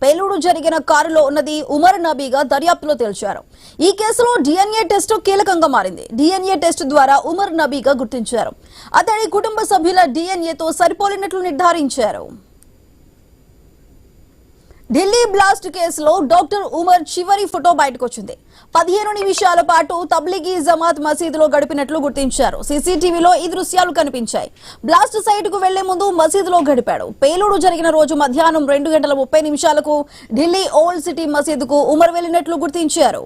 పేలుడు జరిగిన కారులో ఉన్నది ఉమర్ నబీగా దర్యాప్తులో తేల్చారు. ఈ కేసులో DNA టెస్ట్ కీలకంగా మారింది. DNA టెస్ట్ ద్వారా ఉమర్ నబీగా గుర్తించారు. అతడి కుటుంబ సభ్యుల DNAతో సరిపోలినట్లు నిర్ధారించారు. ఢిల్లీ బ్లాస్ట్ కేసులో డాక్టర్ ఉమర్ చివరి ఫోటో బయటకొచ్చింది. 15 నిమిషాల పాటు తబ్లిగీ జమాత్ మసీదులో గడిపినట్లు గుర్తించారు. సీసీటీవీలో ఈ దృశ్యాలు కనిపించాయి. బ్లాస్ట్ సైట్ కు వెళ్లే ముందు మసీదులో గడిపాడు. పేలుడు జరిగిన రోజు మధ్యాహ్నం 2:30 ఢిల్లీ ఓల్డ్ సిటీ మసీదుకు ఉమర్ వెళ్లినట్లు గుర్తించారు.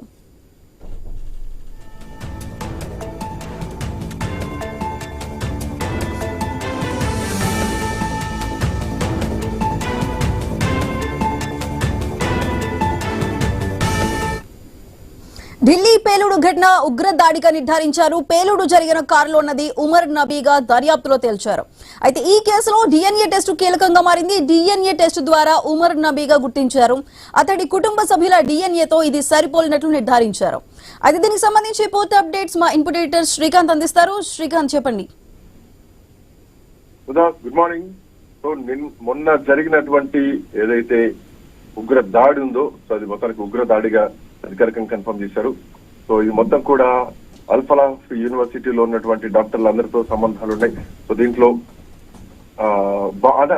ఢిల్లీ పేలుడు ఘటన ఉగ్ర దాడిగా నిర్ధారించారు. పేలుడు జరిగిన కారులో ఉన్నది ఉమర్ నబీగా దర్యాప్తులో తేల్చారు. అయితే ఈ కేసులో DNA టెస్ట్ కీలకంగా మారింది. DNA టెస్ట్ ద్వారా ఉమర్ నబీగా గుర్తించారు. అతడి కుటుంబ సభ్యుల DNAతో ఇది సరిపోలినట్లు నిర్ధారించారు. అయితే దీనికి సంబంధించి పూర్తి అప్డేట్స్ మా ఇన్పుట్ ఎడిటర్ శ్రీకాంత్ అందిస్తారు. శ్రీకాంత్, చెప్పండి. Good morning. సో మొన్న జరిగినటువంటి ఏదైతే ఉగ్ర దాడి ఉందో, సో అది మొత్తానికి ఉగ్ర దాడిగా అధికారికంగా కన్ఫర్మ్ చేశారు. సో ఇది మొత్తం కూడా అల్ఫలాహ్ యూనివర్సిటీలో ఉన్నటువంటి డాక్టర్లు అందరితో సంబంధాలు ఉన్నాయి. సో దీంట్లో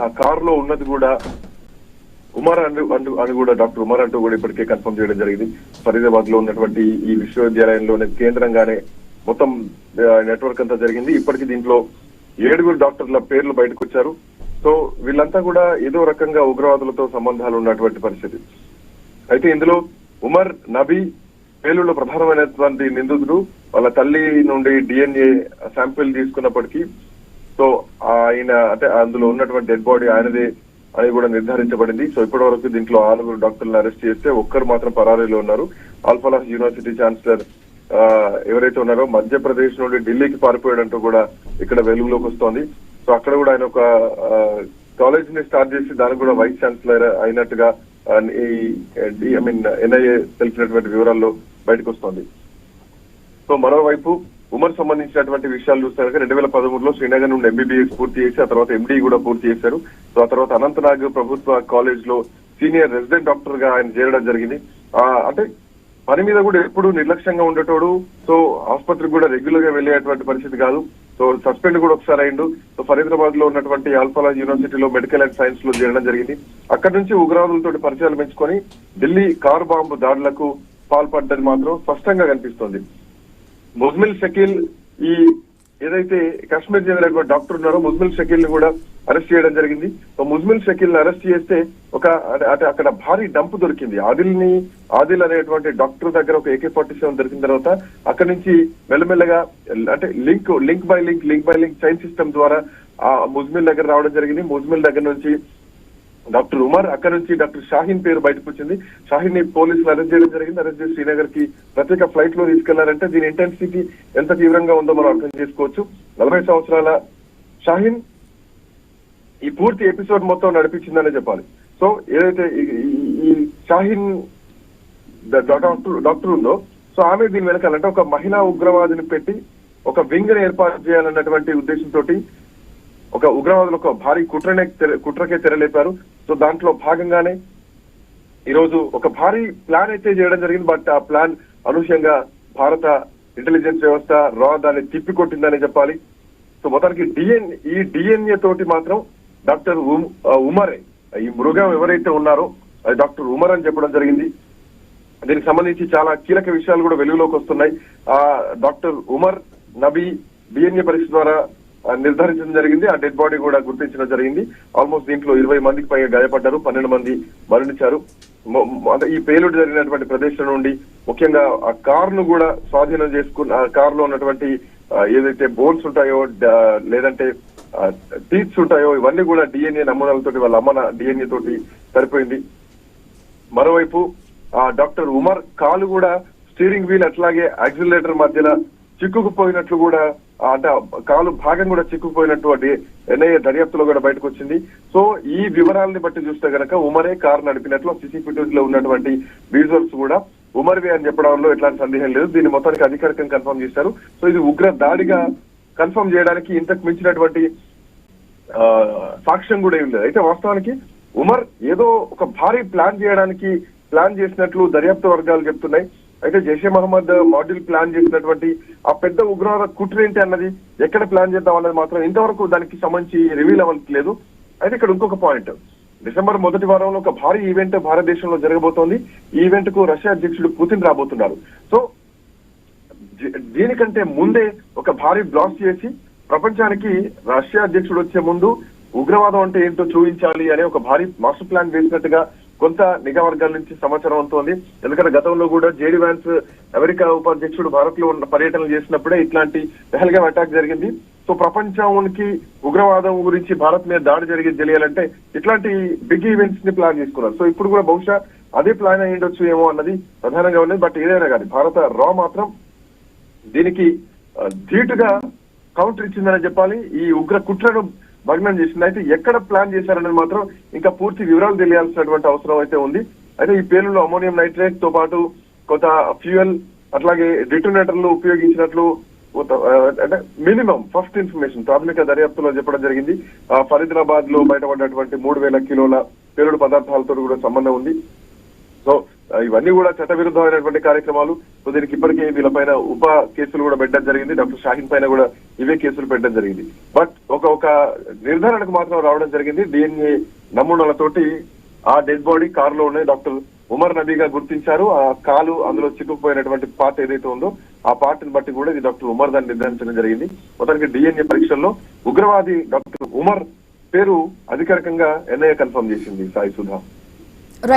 ఆ కారులో ఉన్నది కూడా ఉమర్ అని కూడా డాక్టర్ ఉమర్ అంటూ కూడా ఇప్పటికే కన్ఫర్మ్ చేయడం జరిగింది. ఫరీదాబాద్ లో ఉన్నటువంటి ఈ విశ్వవిద్యాలయంలోనే కేంద్రంగానే మొత్తం నెట్వర్క్ అంతా జరిగింది. ఇప్పటికీ దీంట్లో 7 డాక్టర్ల పేర్లు బయటకు వచ్చారు. సో వీళ్ళంతా కూడా ఏదో రకంగా ఉగ్రవాదులతో సంబంధాలు ఉన్నటువంటి పరిస్థితి. అయితే ఇందులో ఉమర్ నబీ పేలుడులో ప్రధానమైనటువంటి నిందితుడు. వాళ్ళ తల్లి నుండి DNA శాంపిల్ తీసుకున్నప్పటికీ సో ఆయన అంటే అందులో ఉన్నటువంటి డెడ్ బాడీ ఆయనదే అని కూడా నిర్ధారించబడింది. సో ఇప్పటి వరకు దీంట్లో 6 డాక్టర్లను అరెస్ట్ చేస్తే ఒక్కరు మాత్రం పరారీలో ఉన్నారు. అల్ఫలాహ్ యూనివర్సిటీ ఛాన్సలర్ ఎవరైతే ఉన్నారో మధ్యప్రదేశ్ నుండి ఢిల్లీకి పారిపోయాడంటూ కూడా ఇక్కడ వెలుగులోకి వస్తోంది. సో అక్కడ కూడా ఆయన ఒక కాలేజ్ ని స్టార్ట్ చేసి దానికి కూడా వైస్ ఛాన్సలర్ అయినట్టుగా NIA తెలిపినటువంటి వివరాల్లో బయటకు వస్తోంది. సో మరోవైపు ఉమర్ సంబంధించినటువంటి విషయాలు చూస్తే 2013లో శ్రీనగర్ నుండి MBBS పూర్తి చేసి ఆ తర్వాత MD కూడా పూర్తి చేశారు. సో ఆ తర్వాత అనంతనాగ్ ప్రభుత్వ కాలేజ్ లో సీనియర్ రెసిడెంట్ డాక్టర్ గా ఆయన చేరడం జరిగింది. అంటే పని మీద కూడా ఎప్పుడు నిర్లక్ష్యంగా ఉండేటోడు. సో ఆసుపత్రికి కూడా రెగ్యులర్ గా వెళ్లేటువంటి పరిస్థితి కాదు. సో సస్పెండ్ కూడా ఒకసారి అయిండు. సో ఫరీదాబాద్ లో ఉన్నటువంటి అల్ఫలాహ్ యూనివర్సిటీలో మెడికల్ అండ్ సైన్స్ లో చేరడం జరిగింది. అక్కడి నుంచి ఉగ్రవాదులతో పరిచయాలు పెంచుకొని ఢిల్లీ కారు బాంబు దాడులకు పాల్పడ్డది మాత్రం స్పష్టంగా కనిపిస్తోంది. ముజ్మిల్ షకీల్ ఈ ఏదైతే కాశ్మీర్ చెందిన డాక్టర్ ఉన్నారో ముజ్మిల్ షకీల్ ని కూడా అరెస్ట్ చేయడం జరిగింది. సో ముజ్మిల్ షకీల్ ని అరెస్ట్ చేస్తే అక్కడ భారీ డంప్ దొరికింది. ఆదిల్ అనేటువంటి డాక్టర్ దగ్గర ఒక AK-47 దొరికిన తర్వాత అక్కడి నుంచి మెల్లమెల్లగా అంటే link by link chain system ద్వారా ఆ ముజ్మిల్ దగ్గర రావడం జరిగింది. ముజ్మిల్ దగ్గర నుంచి డాక్టర్ ఉమర్, అక్కడ నుంచి డాక్టర్ షాహీన్ పేరు బయటకు వచ్చింది. షాహీన్ ని పోలీసులు అరెస్ట్ చేయడం జరిగింది. అరెస్ట్ చేసి శ్రీనగర్ కి ప్రత్యేక ఫ్లైట్ లో తీసుకెళ్లారంటే దీని ఇంటెన్సిటీ ఎంత తీవ్రంగా ఉందో మనం అర్థం చేసుకోవచ్చు. 40 సంవత్సరాల షాహీన్ ఈ పూర్తి ఎపిసోడ్ మొత్తం నడిపించిందనే చెప్పాలి. సో ఏదైతే ఈ షాహీన్ డాక్టర్ ఉందో సో ఆమె దీని వెనకాలంటే ఒక మహిళా ఉగ్రవాదిని పెట్టి ఒక వింగ్ ని ఏర్పాటు చేయాలన్నటువంటి ఉద్దేశంతో ఒక ఉగ్రవాదులు ఒక భారీ కుట్రకే తెరలేపారు. సో దాంట్లో భాగంగానే ఈరోజు ఒక భారీ ప్లాన్ అయితే చేయడం జరిగింది. బట్ ఆ ప్లాన్ అనూహ్యంగా భారత ఇంటెలిజెన్స్ వ్యవస్థ దాన్ని తిప్పికొట్టిందని చెప్పాలి. సో మొత్తానికి ఈ DNA తోటి మాత్రం డాక్టర్ ఉమరే, ఈ మృగం ఎవరైతే ఉన్నారో అది డాక్టర్ ఉమర్ అని చెప్పడం జరిగింది. దీనికి సంబంధించి చాలా కీలక విషయాలు కూడా వెలుగులోకి వస్తున్నాయి. డాక్టర్ ఉమర్ నబీ DNA పరీక్ష ద్వారా నిర్ధారించడం జరిగింది. ఆ డెడ్ బాడీ కూడా గుర్తించడం జరిగింది. ఆల్మోస్ట్ దీంట్లో 20 మందికి పైగా గాయపడ్డారు, 12 మంది మరణించారు. ఈ పేలుడు జరిగినటువంటి ప్రదేశం నుండి ముఖ్యంగా ఆ కారును కూడా స్వాధీనం చేసుకున్న ఆ కారులో ఉన్నటువంటి ఏదైతే బోన్స్ ఉంటాయో లేదంటే టీత్స్ ఉంటాయో ఇవన్నీ కూడా DNA నమూనాలతోటి వాళ్ళ అమ్మ DNA తోటి సరిపోయింది. మరోవైపు డాక్టర్ ఉమర్ కాలు కూడా స్టీరింగ్ వీల్ అట్లాగే యాక్సిలరేటర్ మధ్యన చిక్కుకుపోయినట్లు కూడా అంటే కాలు భాగం కూడా చిక్కుకుపోయినట్టు NIA దర్యాప్తులో కూడా బయటకు వచ్చింది. సో ఈ వివరాలని బట్టి చూస్తే గనక ఉమరే కారు నడిపినట్లు CC ఫుటేజ్ లో ఉన్నటువంటి విజువల్స్ కూడా ఉమర్వే అని చెప్పడంలో ఎట్లాంటి సందేహం లేదు. దీన్ని మొత్తానికి అధికారికంగా కన్ఫర్మ్ చేశారు. సో ఇది ఉగ్ర దాడిగా కన్ఫర్మ్ చేయడానికి ఇంతకు మించినటువంటి సాక్ష్యం కూడా ఏం లేదు. అయితే వాస్తవానికి ఉమర్ ఏదో ఒక భారీ ప్లాన్ చేయడానికి ప్లాన్ చేసినట్లు దర్యాప్తు వర్గాలు చెప్తున్నాయి. అయితే జైషే మహమ్మద్ మాడ్యూల్ ప్లాన్ చేసినటువంటి ఆ పెద్ద ఉగ్రవాద కుట్ర ఏంటి అన్నది, ఎక్కడ ప్లాన్ చేద్దాం అన్నది మాత్రం ఇంతవరకు దానికి సంబంధించి రివీల్ అవ్వట్లేదు. అయితే ఇక్కడ ఇంకొక పాయింట్, డిసెంబర్ మొదటి వారంలో ఒక భారీ ఈవెంట్ భారతదేశంలో జరగబోతోంది. ఈ ఈవెంట్ కు రష్యా అధ్యక్షుడు పుతిన్ రాబోతున్నారు. సో దీనికంటే ముందే ఒక భారీ బ్లాస్ట్ చేసి ప్రపంచానికి రష్యా అధ్యక్షుడు వచ్చే ముందు ఉగ్రవాదం అంటే ఏంటో చూపించాలి అనే ఒక భారీ మాస్టర్ ప్లాన్ వేసినట్టుగా కొంత నిఘా వర్గాల నుంచి సమాచారం అవుతోంది. ఎందుకంటే గతంలో కూడా జేడీ వ్యాన్స్ అమెరికా ఉపాధ్యక్షుడు భారత్ లో ఉన్న పర్యటనలు చేసినప్పుడే ఇట్లాంటి పెహల్గాం అటాక్ జరిగింది. సో ప్రపంచానికి ఉగ్రవాదం గురించి భారత్ మీద దాడి జరిగేది తెలియాలంటే ఇట్లాంటి బిగ్ ఈవెంట్స్ ని ప్లాన్ చేసుకున్నారు. సో ఇప్పుడు కూడా బహుశా అదే ప్లాన్ అయ్యి ఉండొచ్చు ఏమో అన్నది ప్రధానంగా ఉన్నది. బట్ ఏదైనా కానీ భారత రా మాత్రం దీనికి ధీటుగా కౌంటర్ ఇచ్చిందని చెప్పాలి. ఈ ఉగ్ర కుట్రను భగ్నం చేసింది. అయితే ఎక్కడ ప్లాన్ చేశారనేది మాత్రం ఇంకా పూర్తి వివరాలు తెలియాల్సినటువంటి అవసరం అయితే ఉంది. అయితే ఈ పేలులో అమోనియం నైట్రేట్ తో పాటు కొంత ఫ్యూయల్ అట్లాగే డిటోనేటర్లు ఉపయోగించినట్లు అంటే మినిమం ఫస్ట్ ఇన్ఫర్మేషన్ ప్రాథమిక దర్యాప్తులో చెప్పడం జరిగింది. ఫరీదాబాద్ లో బయటపడినటువంటి 3000 కిలోల పేలుడు పదార్థాలతో కూడా సంబంధం ఉంది. సో ఇవన్నీ కూడా చట్టవిరుద్ధమైనటువంటి కార్యక్రమాలు. సో దీనికి ఇప్పటికే వీళ్ళపైన ఉప కేసులు కూడా పెట్టడం జరిగింది. డాక్టర్ షాహీన్ పైన కూడా ఇవే కేసులు పెట్టడం జరిగింది. బట్ ఒక నిర్ధారణకు మాత్రం రావడం జరిగింది. డిఎన్ఏ నమూనాలతోటి ఆ డెడ్ బాడీ కారులో ఉన్నాయి. డాక్టర్ ఉమర్ నబీగా గుర్తించారు. ఆ కాలు అందులో చిక్కుకుపోయినటువంటి పార్ట్ ఏదైతే ఉందో ఆ పార్ట్ ని బట్టి కూడా ఇది డాక్టర్ ఉమర్ దాన్ని నిర్ధారించడం జరిగింది. మొత్తానికి డిఎన్ఏ పరీక్షల్లో ఉగ్రవాది డాక్టర్ ఉమర్ పేరు అధికారికంగా ఎన్ఐఏ కన్ఫర్మ్ చేసింది. సాయి సుధా.